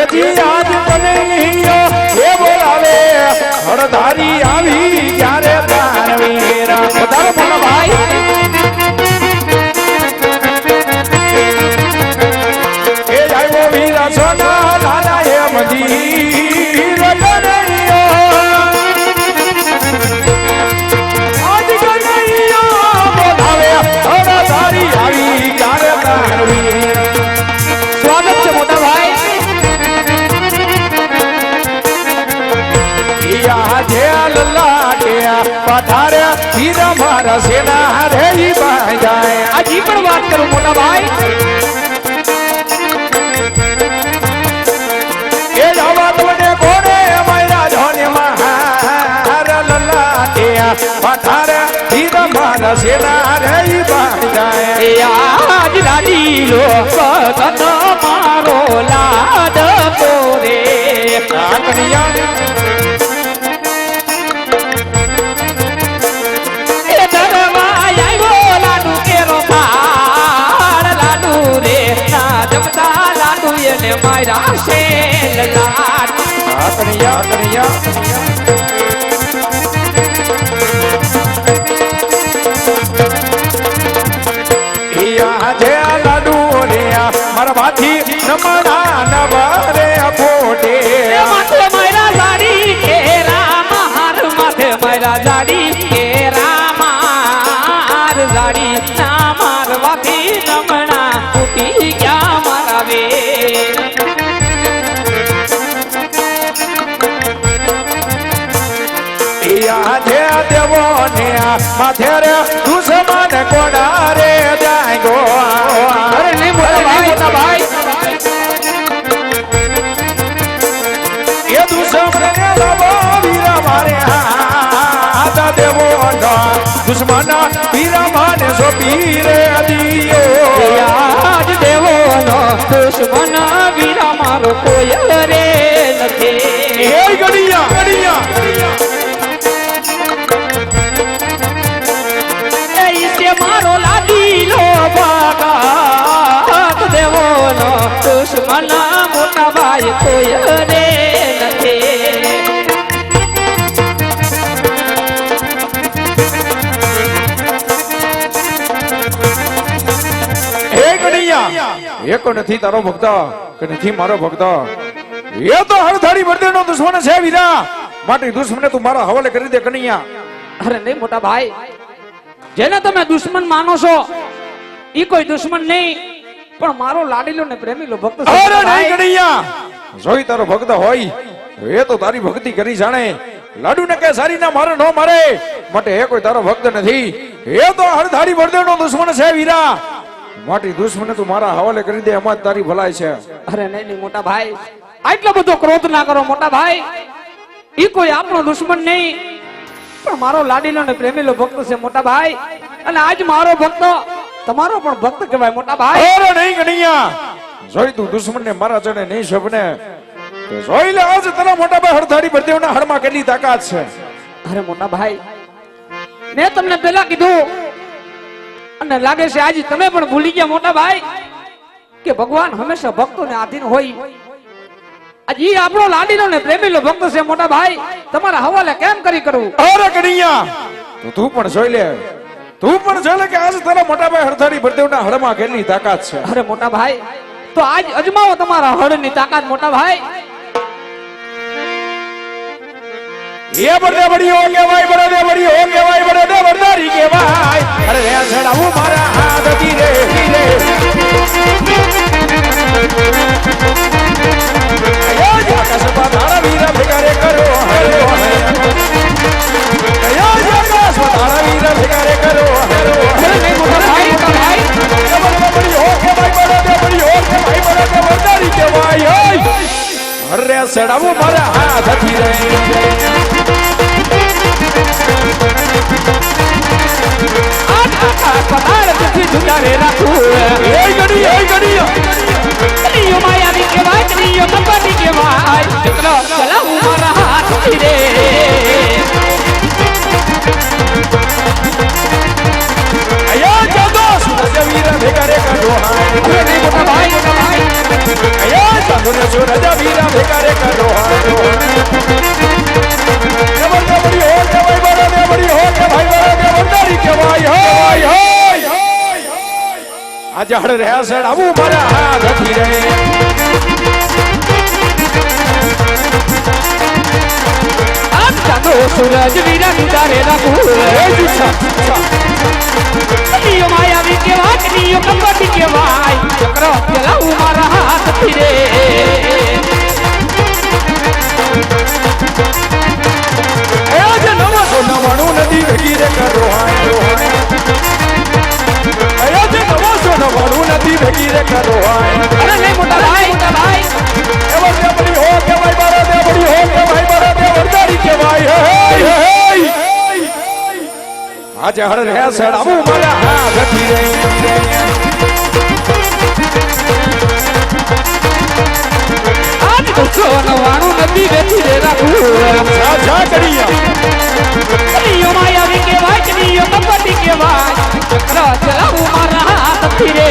જી આજ કનૈયો એ બોલાવે હળધારી આવી ક્યારે દાનવીરા બતાવો મોટા ભાઈ એ આવ્યો વીરા સોના દાદા એ મંદિર આજ કનૈયો બોલાવે હળધારી આવી ક્યારે દાનવીરા સ્વાગત છે મોટા ભાઈ પધારે હીરા મારા સેના રે બાઈ જાય હજી પણ વાત કરું મોટા ભાઈ એ જવા તમને કોને મારા ધોને મહાર લલાટિયા પધારે હીરા મારા સેના રે બાઈ જાય આજ લાડીલો સતત મારો લાડ તોરે કાકડિયા મારા શેલ લાડ આકડિયા ઈયા જે લાડુ રે મારા ભાથી નમણા નવરે ફોટે માથે મારા લાડી કે રામ હાર માથે મારા લાડી કે રામ હાર લાડી ના મારવાથી નમણા ફૂટી ગયા મારા વે દેવો ને માથે રે દુશ્મન કોડા રે જાય ગો અરે નહીં મોટા ભાઈ એ દુશ્મન ને લબો વીરા મારે આતા દેવો નો દુશ્મન વીરા માને સોપી રે દિયો આજ દેવો નો દુશ્મન વીરા મારો કોઈ રે નથી એ ગડિયા મારો લાડીલો ભાગત દેવો નો દુશ્મન મોટા ભાઈ કોઈ રે નથી હે કનૈયા એકો નથી તારો ભક્ત કે નથી મારો ભક્ત એ તો હળધારી બળદેવનો દુશ્મન છે વીરા માટે દુશ્મને તું મારા હવાલે કરી દે કનૈયા અરે નહીં મોટા ભાઈ જેને તમે દુશ્મન માનો છો ઈ કોઈ દુશ્મન નહીં પણ મારો લાડીલો ને પ્રેમીલો ભક્ત છે અરે નહીં કનૈયા જોઈ તારો ભક્ત હોય એ તો તારી ભક્તિ કરી જાણે લાડુ ને કે સારી ના મારે નો મારે માટે એ કોઈ તારો ભક્ત નથી એ તો હળધારી બળદેવનો દુશ્મન છે વીરા માટે દુશ્મને તું મારા હવાલે કરી દે એમાં તારી ભલાઈ છે અરે નહીં મોટા ભાઈ આટલો બધો ક્રોધ ના કરો મોટા ભાઈ ઈ કોઈ આપણો દુશ્મન નહીં પણ મારો લાડીલો ને પ્રેમીલો ભક્ત છે મોટા ભાઈ અને આજ મારો ભક્ત તમારો પણ ભક્ત કહેવાય મોટા ભાઈ અરે નહીં કનૈયા જોઈ તું દુશ્મન ને મારા ચડે નહીં સપને તો જોઈ લે આજ તારા મોટા ભાઈ હળધારી બળદેવના હળમાં કેટલી તાકાત છે અરે મોટા ભાઈ મેં તમને પહેલા કીધું અને લાગે છે આજ તમે પણ ભૂલી ગયા મોટા ભાઈ કે ભગવાન હંમેશા ભક્તોને આધીન હોય આજ ઈ આપણો લાડીલો ને પ્રેમીલો ભક્ત છે મોટા ભાઈ તમારા હવાલે કેમ કરી કરવું અરે કનૈયા તો તું પણ જોઈ લે કે આજ તારા મોટા ભાઈ હળધારી બળદેવના હળમાં કેટલી તાકાત છે અરે મોટા ભાઈ તો આજ અજમાવો તમારા હળની તાકાત મોટા ભાઈ એ બળદેવડીઓ કેવાય બળદેવડીઓ કેવાય બળદેવદારી કેવાય અરે રે છડાવું મારા હાથ ધીરે ધીરે કસબા તારા વીરા ભેગારે કરો હરો તારા વીરા ભેગારે કરો હરો મોટા ભાઈ બળદેવડીઓ કેવાય બળદેવદારી કેવાય અરે છડાવું મારા હાથ ધીરે પધાર તુથી જુગારે રાખું એ ગડી કનૈયો માયાવી કેવાય કનૈયો કંપની કેવાય ચક્ર ચલાવું મારા હાથ ધીરે અયા જાદો સુરજ વીરા ભેગારે કાઢો હાય મોટા ભાઈ અયા જાદો ને સુરજ વીરા આ ઝાડ રહ્યા સડાવું મારા હાથથી રે ચાંદો સૂરજ વીરા તારે રાખું કનીયો માયાવી કેવાય કનીયો કપટી કેવાય ચક્ર ચલાવું મારા હાથથી રે એ જે 999 નદી ભેગી રે કરો હાય એ જે 999 નદી ભેગી રે કરો હાય અરે નહીં મોટા ભાઈ એ વરદે બડી હો કે ભાઈ મારા દે બડી હો કે ભાઈ મારા દે વરદારી કે ભાઈ હે આ ઝાડ રહ્યા સડાવું મારા હાથથી રે આજ 999 નદી બેઠી રે રાખું જા કરિયા કનીયો માયાવી કેવાય કનીયો કપટી કેવાય ચક્ર ચલાવું મારા હાથથી રે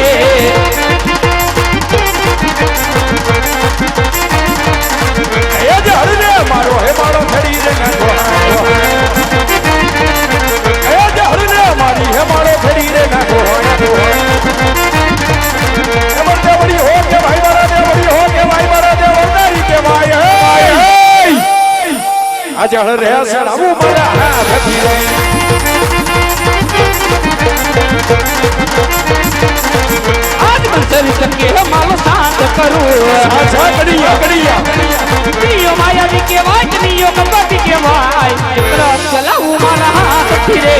એ ઝાડ રે મારો હે મારો ખડી રે ગાંઠો એ ઝાડ રે મારી હે મારો ખડી રે ગાંઠો એ વરદે બડી હો કે ભાઈ મારા દે બડી હો કે ભાઈ મારા દે વરદારી કે ભાઈ હે આ ઝાડ રહ્યા સડાવું મારા હાથથી રે આજ મંતરી સંગે મારો સાથ કરું જા કરિયા કનીયો માયાવી કેવાય કનીયો કપટી કેવાય ચક્ર ચલાવું મારા હાથથી રે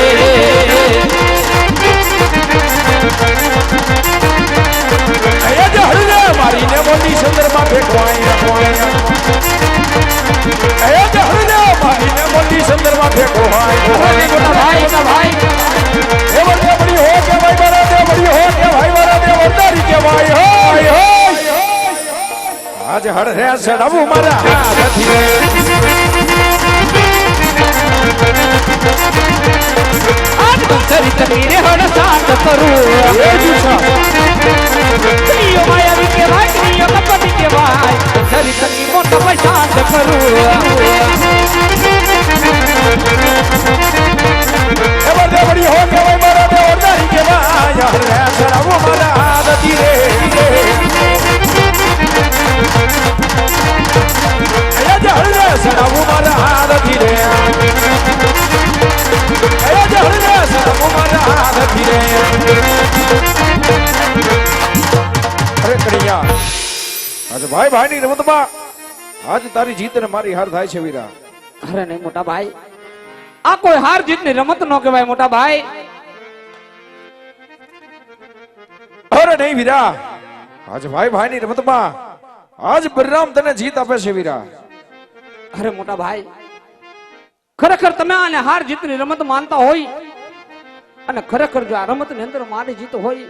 એ ઝાડ રે મારીને મોટી સુંદરમાં ફેંકવાય એ ઝાડ રે મારીને મોટી સુંદરમાં ફેંકવાય મોટા ભાઈ એ વરદે બડી હો કે ભાઈ મારા દે બડી હો કે ભાઈ મારા દે વરદારી કે ભાઈ હે આજ હળ રે સડાવું મારા હાથથી રે આજ મંતરી સંગે હળ સાથ કરું એ જુસા કનીયો માયાવી કેવાય કનીયો કપટી કેવાય મંતરી સંગે મોટા પૈસા કરું એ વરદે બડી હો કે ભાઈ મારા દે વરદારી કે ભાઈ હળ રે સડાવું મારા હાથથી રે એ ઝાડ રે સડાવું મારા હાથથી રે એ ઝાડ રે સડાવું મારા હાથથી રે અરે કડિયા આજ ભાઈ ભાઈની રમતમાં આજ તારી જીત ને મારી હાર થાય છે વીરા અરે નહીં મોટા ભાઈ આ કોઈ હાર જીતની રમત નો કહેવાય મોટા ભાઈ અરે નહીં વીરા આજ ભાઈ ભાઈની રમતમાં આજ બલરામ તને જીત આપે છે વીરા અરે મોટા ભાઈ ખરેખર તમે આને હાર જીતની રમત માનતા હોય અને ખરેખર જો આ રમતની અંદર મારી જીત હોય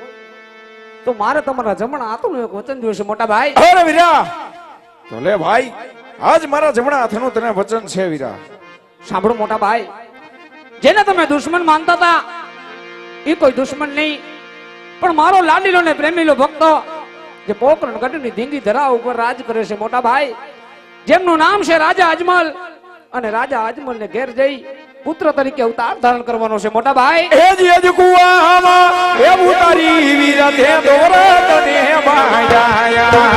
તો મારે તમારા જમણા હાથનું એક વચન જોઈશે મોટા ભાઈ અરે વીરા તો લે ભાઈ આજ મારા જમણા હાથનું તને વચન છે વીરા સાંભળો મોટા ભાઈ જેને તમે દુશ્મન માનતા હતા એ કોઈ દુશ્મન નહીં પણ મારો લાડીલો ને પ્રેમીલો ભક્તો જે પોકરણ ગઢની ધીંગી ધરા ઉપર રાજ કરે છે મોટા ભાઈ જેમનું નામ છે રાજા અજમલ અને રાજા અજમલ ને ઘેર જઈ પુત્ર તરીકે અવતાર ધારણ કરવાનો છે મોટા ભાઈ એજ કુવામાં એ ઉતારી વીરા તે દોરા તને બાયા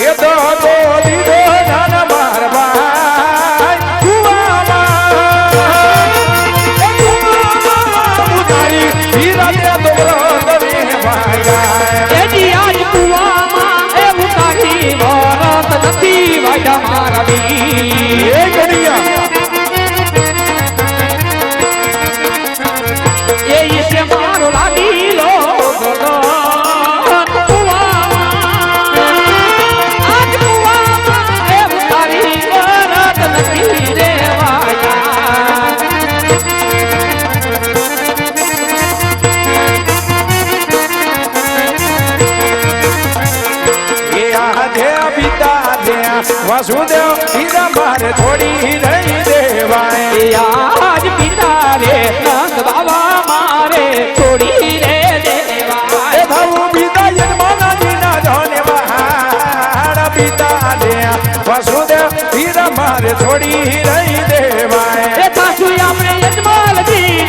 એ તો દીધો ધન મારવા કુવામાં ઉતારી વીરા તે દોરા તને બાયા એજી આજ કુવામાં એ ઉતારી વરત નથી વાડા મારા વી એ ગડિયા એ ઈશે મારો લાડીલો આજ કુવામાં એ ઉતારી વરત નથી રે વાડા એ આજે પિતા દે વાસુદેવ હીરા મારે થોડી રહી દેવાય આજ પિતા રે નંદ બાબા મારે છોડી રે દેવા એ ભાऊ પિતા જન્મના દીના ધને બહાર પિતા દે વાસુદેવ હીરા મારે થોડી રહી દેવાય એ સાસુ આપણે યજમાલજી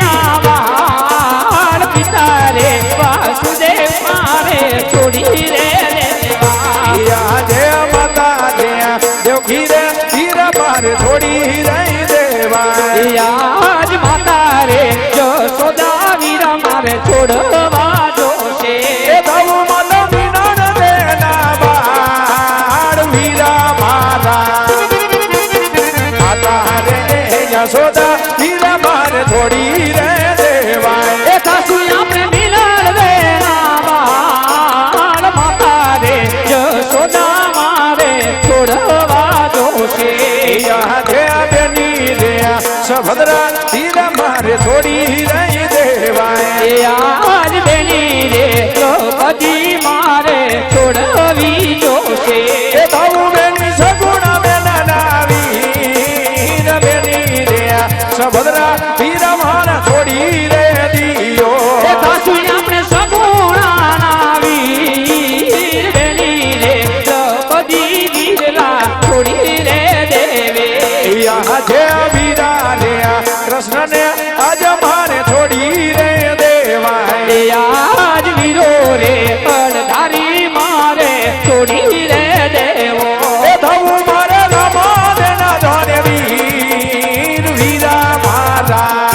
કૃષ્ણને આજ મારે છોડી રે દેવાય આજ વીરો રે અણધારી મારે છોડી રે દેવો એ થવું મારે રમાને ના જાણે વીર વીરા મારા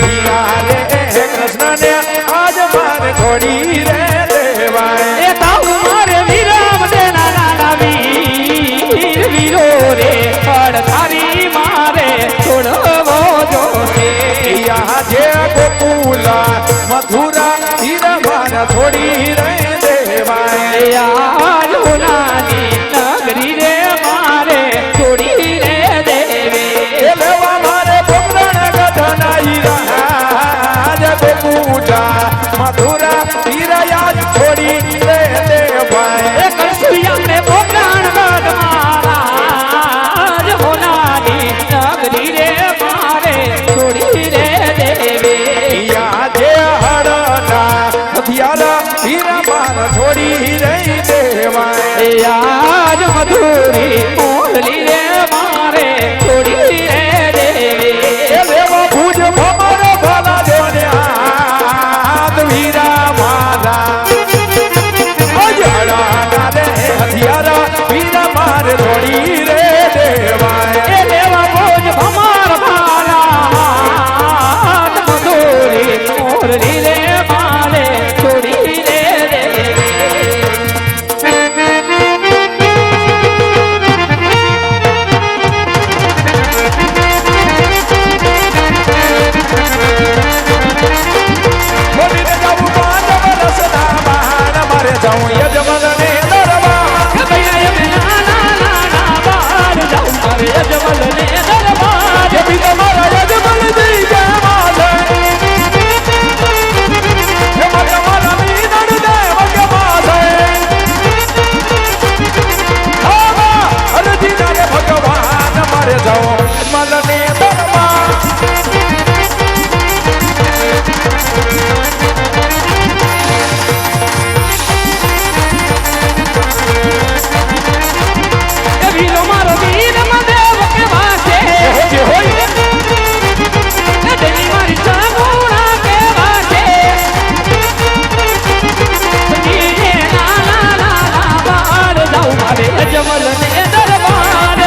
વીરા રે કૃષ્ણને આજ મારે છોડી રે દેવાય એ તાવ મારે વિરામ દેના નાના વીર વીરો રે અણધારી મારે છોડવો જોશે યા જે ગોકુલા મથુરા હીરા મારા છોડી રે દેવાય આજ હોનાની નગરી રે મારે છોડી રે દેવે એ લેવા મારે પોકરણ ગઢના હીરા જ ગોકુલા મથુરા હીરા યાદ છોડી રે દેવાય એ કરસુયા ને પોકાણ ગઢ મારા આજ હોનાની નગરી રે મારે છોડી રે દેવે યા જે હળના હથિયારા હીરા મારા છોડી રે દેવાય આજ મધુરી મોરલી રે મારે છોડી રે દેવે એ લેવા ભુજ ભમરો ભલા જોને હાથ વીરા મારા અજળાના રે હથિયારા વીરા મારે છોડી રે દેવાય એ દેવા ભોજ ભમાર ભાલા મધુરી મોરલી રે મારે છોડી રે દેવે છોડીને જાઉં 5 વર્ષના બહાર મારે જાઉં યજમાનને દરબાર એ બી તમારા યજમાનજી કેવા છે એ મારા મારા મીનડ દેવ કેવા છે આવા અરજીના રે ભગવાન મારે જાઉં યજમાનને દરબાર વીરો મારો વીર મદેવ કેવા છે જે હોય દેવી મારી સાગુણા કેવા છે નીજે નાના નાના બાળ જાઉં મારે અજમલ ને દરબાર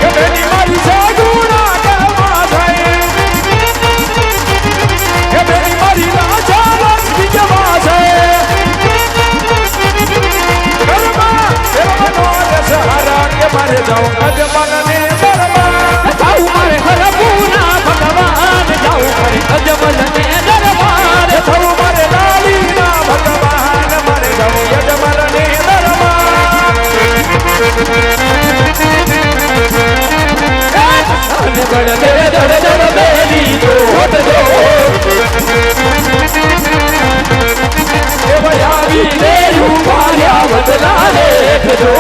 કે બેની મારી સાગુણા કેવા છે કે બેની મારી રાજા લક્ષ્મી કેવા છે સહારા કે મારે જાઉં અજમાનને દરબાર જાઉં મારે હરપુના ભગવાન જાઉં મારે અજમલ ને દરબાર થવું મારે લાલીના ભગવાન મારે જાઉં યજમાનને દરબાર ગડ દડ દડ બેલી જોત જો એ વયાવી લે ઉભાર્યા બદલા લેખજો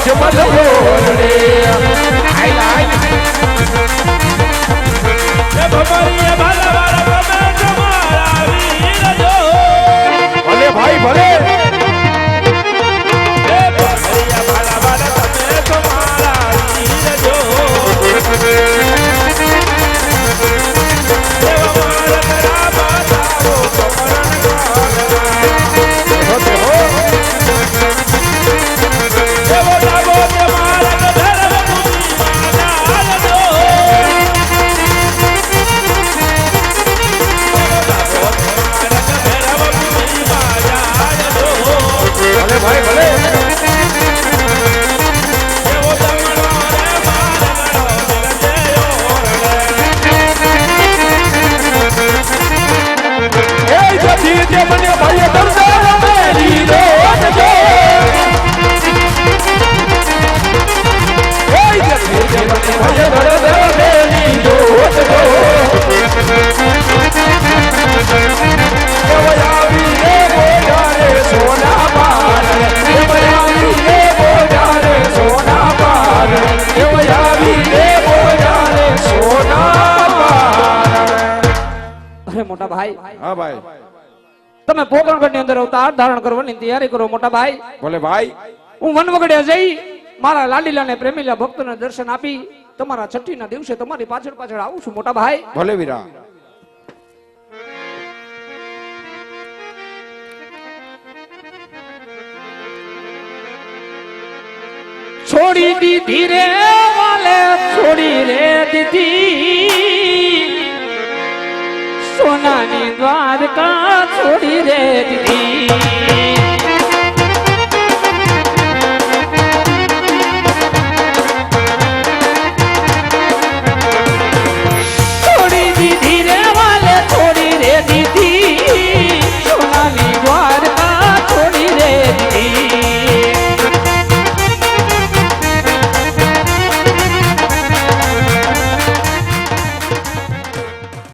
અજમલ બોલે આયલા એ ભમરીએ ભાલા વાળા તમે તમારા વીર જો ભલે ભાઈ ભલે એ ભમરીએ ભાલા વાળા તમે તમારા વીર જો ભાઈ ભલે એ જતી તે મને ભાઈ દર્શન મેરી દો જો એ જતી તે મને ભાઈ દર્શન મેરી દો આવી રે બોજારે સોના પાર આવી રે બોજારે સોના પાર આવી રે બોજારે સોના પાર અરે મોટા ભાઈ હા ભાઈ તમે પોકરણગઢ ની અંદર અવતાર ધારણ કરવાની તૈયારી કરો મોટા ભાઈ બોલે ભાઈ હું વનવગડે જઈ મારા લાડીલા ને પ્રેમીલા ભક્તોને દર્શન આપી તમારા છઠ્ઠી ના દિવસે તમારી પાછળ પાછળ આવું છું મોટા ભાઈ ભલે વીરા છોડી દીધી રે વાલે છોડી રે દીધી સોનાની દ્વારકા છોડી રે દીધી